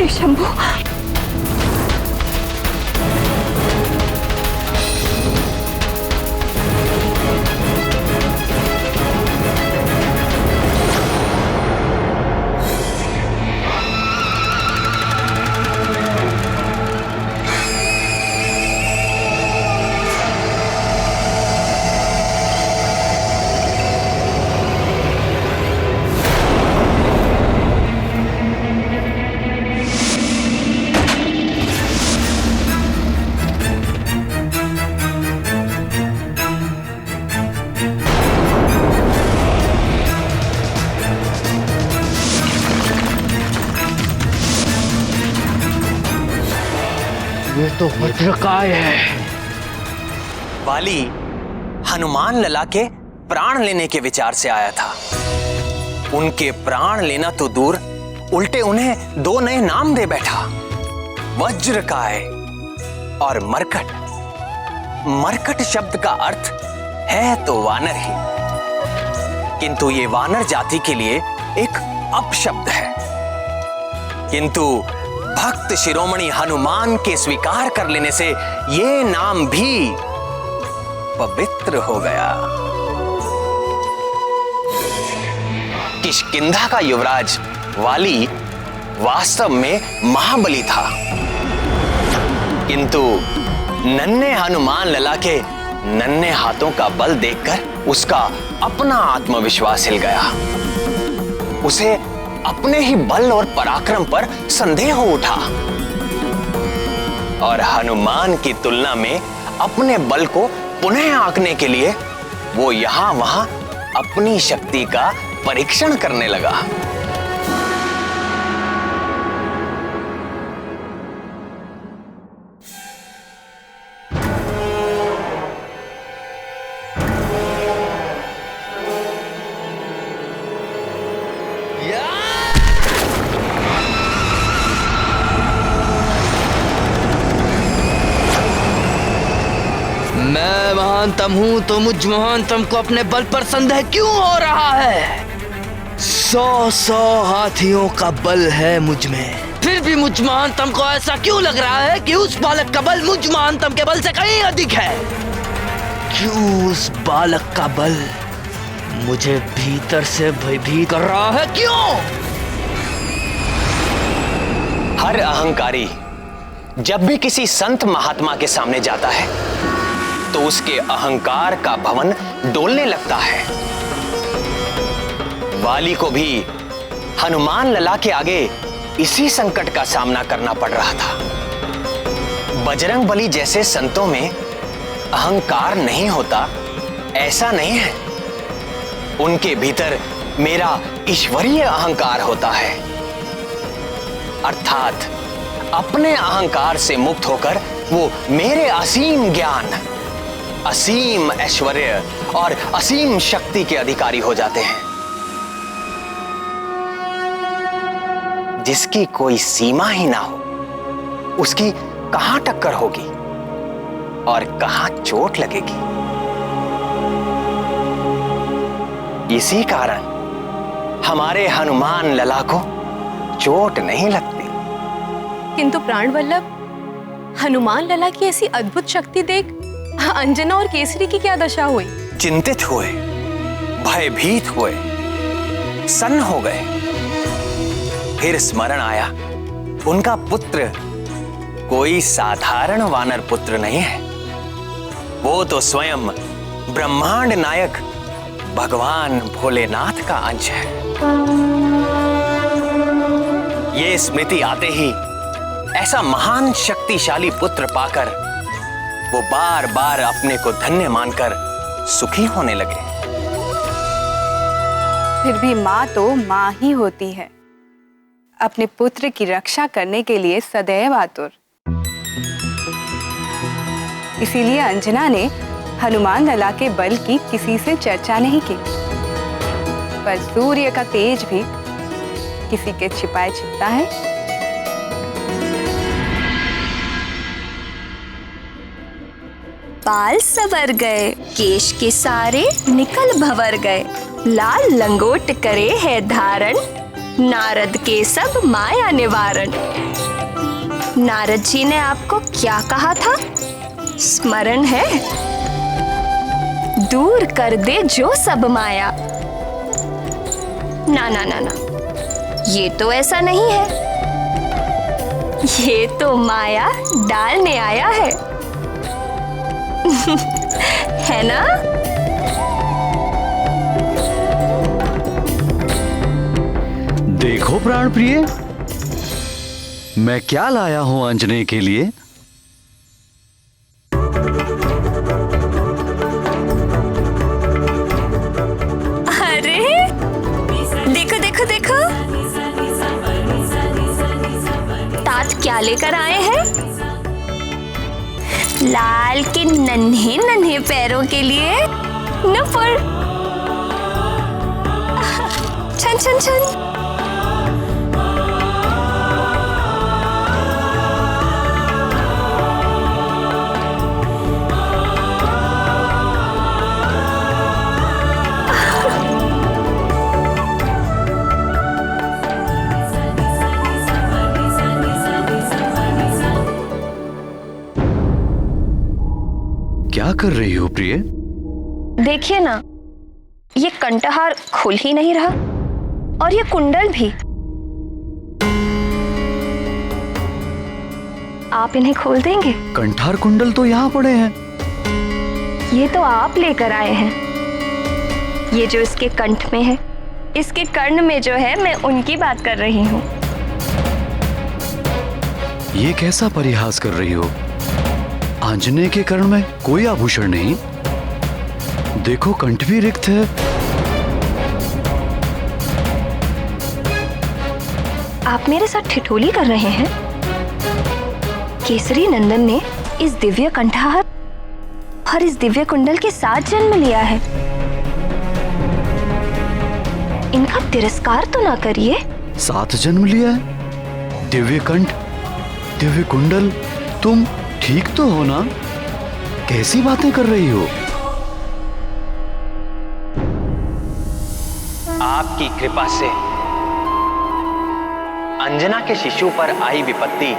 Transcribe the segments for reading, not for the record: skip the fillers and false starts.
हे शंभू, ये तो वज्रकाय है। वाली हनुमान लला के प्राण लेने के विचार से आया था। उनके प्राण लेना तो दूर, उल्टे उन्हें दो नए नाम दे बैठा, वज्रकाय और मरकट। मरकट शब्द का अर्थ है तो वानर ही, किंतु ये वानर जाति के लिए एक अपशब्द है। किंतु भक्त शिरोमणि हनुमान के स्वीकार कर लेने से ये नाम भी पवित्र हो गया। किष्किंधा का युवराज वाली वास्तव में महाबली था, किंतु नन्हे हनुमान लला के नन्हे हाथों का बल देखकर उसका अपना आत्मविश्वास हिल गया। उसे अपने ही बल और पराक्रम पर संदेह हो उठा और हनुमान की तुलना में अपने बल को पुनः आंकने के लिए वो यहां वहां अपनी शक्ति का परीक्षण करने लगा। मैं महानतम हूं तो मुझ महानतम को अपने बल पर संदेह क्यों हो रहा है? 100 हाथियों का बल है मुझ में, फिर भी मुझ महानतम को ऐसा क्यों लग रहा है कि उस बालक का बल मुझ महानतम के बल से कहीं अधिक है? क्यों उस बालक का बल मुझे भीतर से भयभीत कर रहा है? क्यों? हर अहंकारी जब भी किसी संत महात्मा के सामने जाता है तो उसके अहंकार का भवन डोलने लगता है। वाली को भी हनुमान लला के आगे इसी संकट का सामना करना पड़ रहा था। बजरंगबली जैसे संतों में अहंकार नहीं होता ऐसा नहीं है, उनके भीतर मेरा ईश्वरीय अहंकार होता है, अर्थात अपने अहंकार से मुक्त होकर वो मेरे असीम ज्ञान, असीम ऐश्वर्य और असीम शक्ति के अधिकारी हो जाते हैं। जिसकी कोई सीमा ही ना हो उसकी कहां टक्कर होगी और कहां चोट लगेगी। इसी कारण हमारे हनुमान लला को चोट नहीं लगती। किंतु प्राणवल्लभ, हनुमान लला की ऐसी अद्भुत शक्ति देख अंजना और केसरी की क्या दशा हुई? चिंतित हुए, भयभीत हुए, सन्न हो गए। फिर स्मरण आया उनका पुत्र कोई साधारण वानर पुत्र नहीं है, वो तो स्वयं ब्रह्मांड नायक भगवान भोलेनाथ का अंश है। ये स्मृति आते ही ऐसा महान शक्तिशाली पुत्र पाकर वो बार बार अपने को धन्य मानकर सुखी होने लगे। फिर भी माँ तो माँ ही होती है, अपने पुत्र की रक्षा करने के लिए सदैव आतुर। इसीलिए अंजना ने हनुमान लला के बल की किसी से चर्चा नहीं की, पर सूर्य का तेज भी किसी के छिपाए छिपता है। बाल सवर गए, केश के सारे निकल भवर गए, लाल लंगोट करे है धारण, नारद के सब माया निवारण। नारद जी ने आपको क्या कहा था, स्मरण है? दूर कर दे जो सब माया। ना ना ना ना, ये तो ऐसा नहीं है। ये तो माया डालने आया है। है ना? देखो प्राण प्रिय, मैं क्या लाया हूं अंजने के लिए। अरे देखो देखो देखो, तात क्या लेकर आए हैं? लाल के नन्हे नन्हे पैरों के लिए नुपुर। छन छन छन। क्या कर रही हो प्रिय? देखिए ना, ये कंठहार खुल ही नहीं रहा और ये कुंडल भी। आप इन्हें खोल देंगे? कंठार कुंडल तो यहाँ पड़े हैं। ये तो आप लेकर आए हैं। ये जो इसके कंठ में है, इसके कर्ण में जो है, मैं उनकी बात कर रही हूँ। ये कैसा परिहास कर रही हो? आंजनेय के कर्ण में कोई आभूषण नहीं। देखो कंठ भी रिक्त है। आप मेरे साथ ठिठोली कर रहे हैं? केसरी नंदन ने इस दिव्य कंठहार और इस दिव्य कुंडल के साथ जन्म लिया है। इनका तिरस्कार तो ना करिए। साथ जन्म लिया है? दिव्य कंठ, दिव्य कुंडल, तुम ठीक तो हो ना? कैसी बातें कर रही हो? आपकी कृपा से अंजना के शिशु पर आई विपत्ति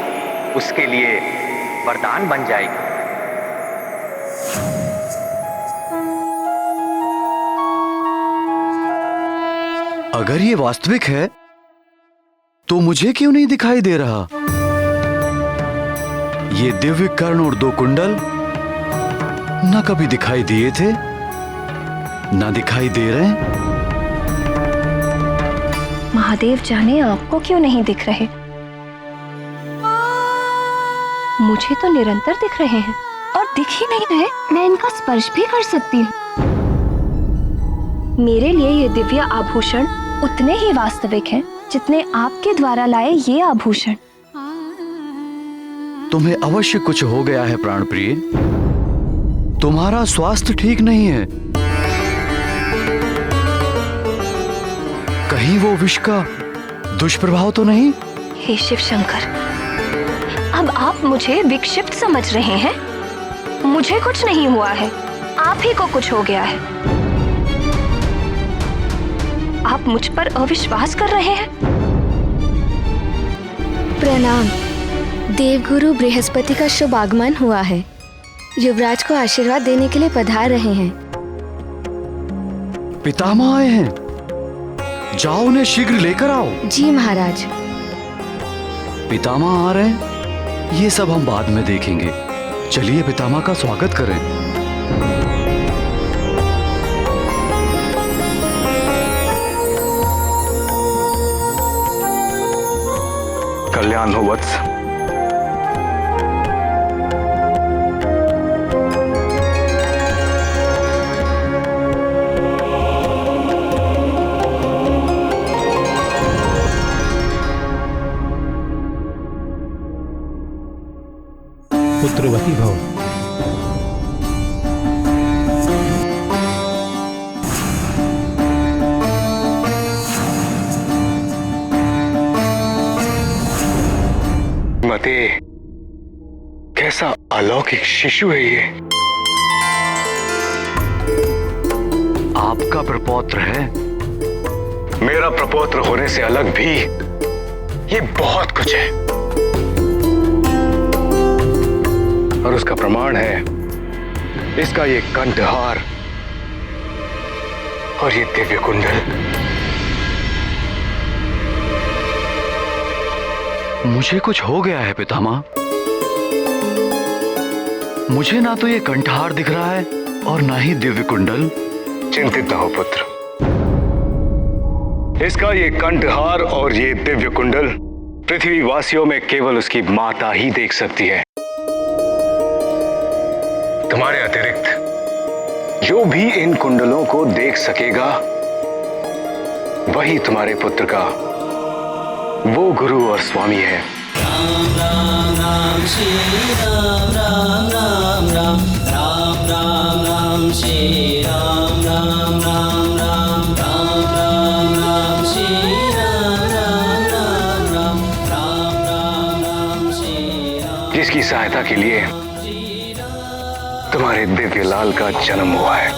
उसके लिए वरदान बन जाएगी। अगर ये वास्तविक है तो मुझे क्यों नहीं दिखाई दे रहा? ये दिव्य कर्ण और 2 कुंडल ना कभी दिखाई दिए थे, ना दिखाई दे रहे हैं। महादेव जाने आपको क्यों नहीं दिख रहे। मुझे तो निरंतर दिख रहे हैं और दिख ही नहीं रहे। मैं इनका स्पर्श भी कर सकती हूँ। मेरे लिए ये दिव्य आभूषण उतने ही वास्तविक हैं जितने आपके द्वारा लाए ये आभूषण। तुम्हें अवश्य कुछ हो गया है प्राण प्रिय। तुम्हारा स्वास्थ्य ठीक नहीं है। कहीं वो विष का दुष्प्रभाव तो नहीं? हे शिव शंकर, अब आप मुझे विक्षिप्त समझ रहे हैं। मुझे कुछ नहीं हुआ है, आप ही को कुछ हो गया है। आप मुझ पर अविश्वास कर रहे हैं। प्रणाम। देवगुरु बृहस्पति का शुभ आगमन हुआ है। युवराज को आशीर्वाद देने के लिए पधार रहे हैं। पितामह आए हैं, जाओ उन्हें शीघ्र लेकर आओ। जी महाराज। पितामह आ रहे हैं, ये सब हम बाद में देखेंगे। चलिए पितामह का स्वागत करें। कल्याण हो वत्स। पुत्रवती भव। मते, कैसा अलौकिक शिशु है ये। आपका प्रपौत्र है, मेरा प्रपौत्र होने से अलग भी ये बहुत कुछ है, और उसका प्रमाण है इसका ये कंठहार और ये दिव्य कुंडल। मुझे कुछ हो गया है पितामह। मुझे ना तो ये कंठहार दिख रहा है और ना ही दिव्य कुंडल। चिंतित न हो पुत्र, इसका ये कंठहार और ये दिव्य कुंडल पृथ्वी वासियों में केवल उसकी माता ही देख सकती है। तुम्हारे अतिरिक्त जो भी इन कुंडलों को देख सकेगा वही तुम्हारे पुत्र का वो गुरु और स्वामी है। राम राम राम श्री राम राम राम राम राम राम राम श्री राम राम राम राम राम राम राम श्री राम राम राम राम राम राम राम श्री राम। जिसकी सहायता के लिए तुम्हारे दिव्य लाल का जन्म हुआ है।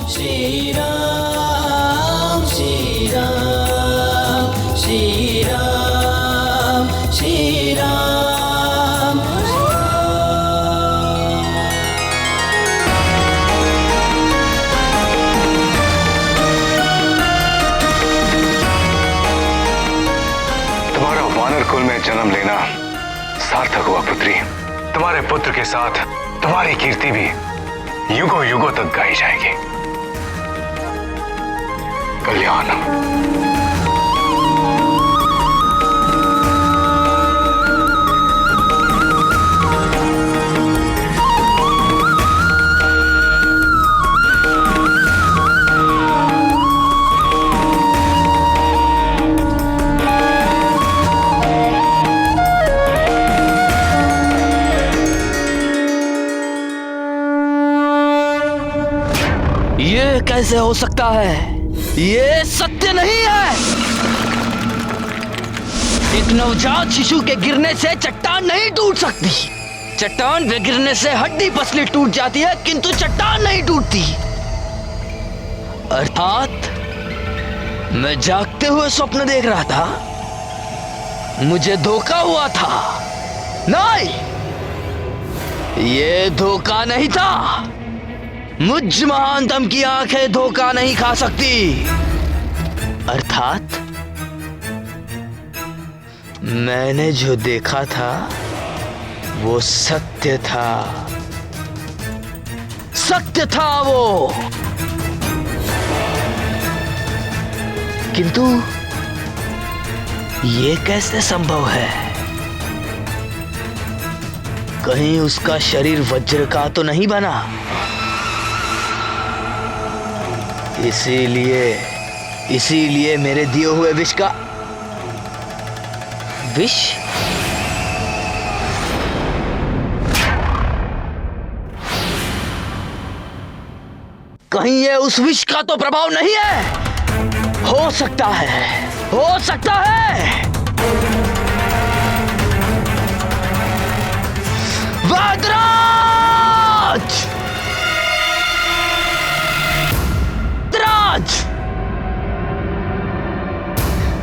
श्री राम श्री राम श्री राम श्री राम। तुम्हारा वानर कुल में जन्म लेना सार्थक हुआ पुत्री। तुम्हारे पुत्र के साथ तुम्हारी कीर्ति भी युगों युगों तक गाई जाएगी। कल्याण। ये कैसे हो सकता है? ये सत्य नहीं है। एक नवजात शिशु के गिरने से चट्टान नहीं टूट सकती। चट्टान पे गिरने से हड्डी पसली टूट जाती है, किंतु चट्टान नहीं टूटती। अर्थात मैं जागते हुए स्वप्न देख रहा था, मुझे धोखा हुआ था। नहीं, ये धोखा नहीं था। मुझ महानतम की आंखें धोखा नहीं खा सकती। अर्थात मैंने जो देखा था वो सत्य था। सत्य था वो। किंतु ये कैसे संभव है? कहीं उसका शरीर वज्र का तो नहीं बना? इसीलिए मेरे दिए हुए विष का विष कहीं ये उस विष का तो प्रभाव नहीं है? हो सकता है, हो सकता है। वादराज!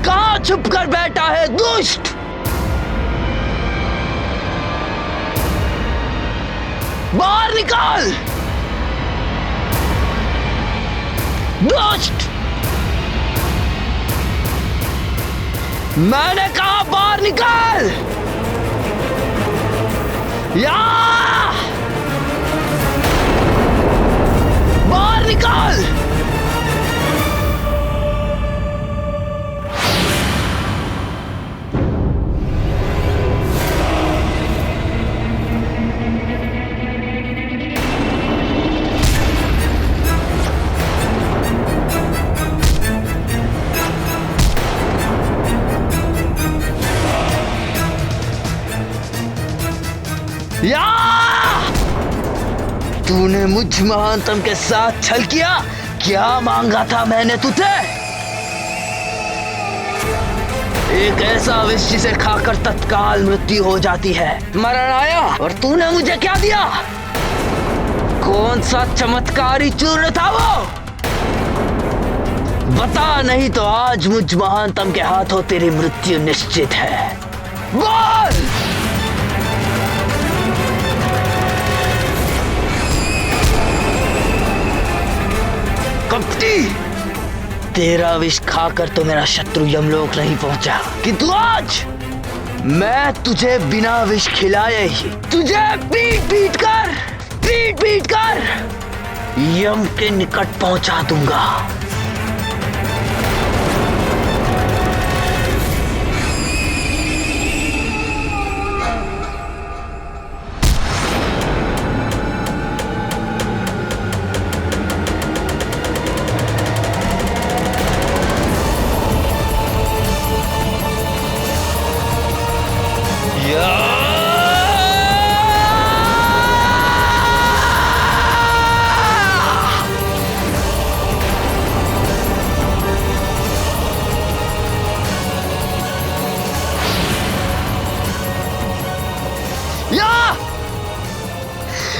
कहां छुप कर बैठा है दुष्ट? बाहर निकाल दुष्ट! मैंने कहा बाहर निकाल। या बाहर निकाल। या तूने मुझ महानतम के साथ छल किया। क्या मांगा था मैंने तुझे? एक ऐसा विष जिसे खाकर तत्काल मृत्यु हो जाती है। मरण आया और तूने मुझे क्या दिया? कौन सा चमत्कारी चूर्ण था वो? बता, नहीं तो आज मुझ महानतम के हाथों तेरी मृत्यु निश्चित है। बोल! कपटी, तेरा विष खाकर तो मेरा शत्रु यमलोक नहीं पहुंचा, किंतु आज मैं तुझे बिना विष खिलाए ही तुझे पीट पीट कर यम के निकट पहुंचा दूंगा।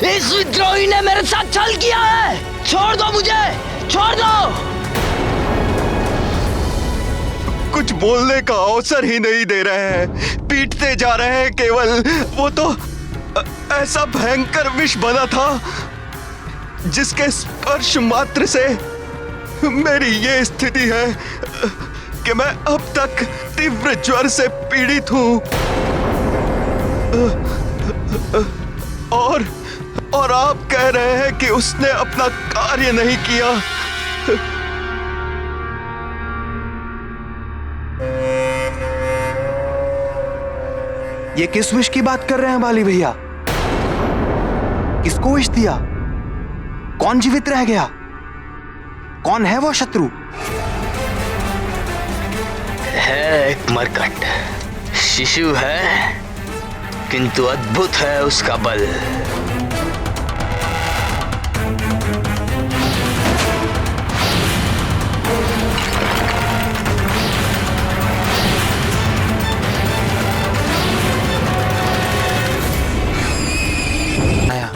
इस विद्रोही ने मेरे साथ छल किया है। छोड़ दो मुझे, छोड़ दो। कुछ बोलने का अवसर ही नहीं दे रहे हैं, पीटते जा रहे हैं केवल। वो तो ऐसा भयंकर विष बना था जिसके स्पर्श मात्र से मेरी ये स्थिति है कि मैं अब तक तीव्र ज्वर से पीड़ित हूं। और आप कह रहे हैं कि उसने अपना कार्य नहीं किया। ये किस विष की बात कर रहे हैं बाली भैया? किसको विष दिया? कौन जीवित रह गया? कौन है वो शत्रु? है एक मरकट, शिशु है किंतु अद्भुत है उसका बल।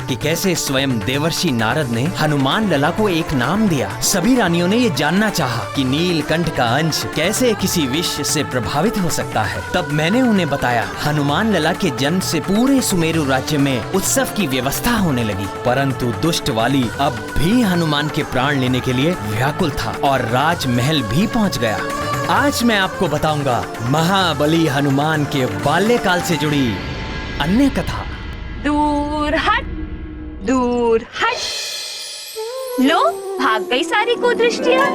कि कैसे स्वयं देवर्षि नारद ने हनुमान लला को एक नाम दिया। सभी रानियों ने ये जानना चाहा कि नीलकंठ का अंश कैसे किसी विष से प्रभावित हो सकता है। तब मैंने उन्हें बताया, हनुमान लला के जन्म से पूरे सुमेरु राज्य में उत्सव की व्यवस्था होने लगी, परंतु दुष्ट वाली अब भी हनुमान के प्राण लेने के लिए व्याकुल था और राजमहल भी पहुँच गया। आज मैं आपको बताऊंगा महाबली हनुमान के बाल्यकाल से जुड़ी अन्य कथा। दूर हट, दूर हट। लो, भाग गई सारी कुदृष्टियां।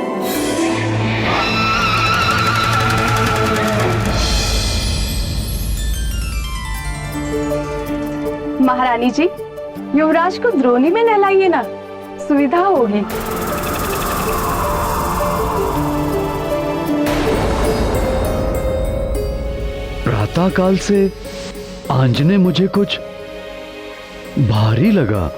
महारानी जी, युवराज को द्रोणी में नहलाइए ना, सुविधा होगी। प्रातःकाल से आंजने मुझे कुछ भारी लगा।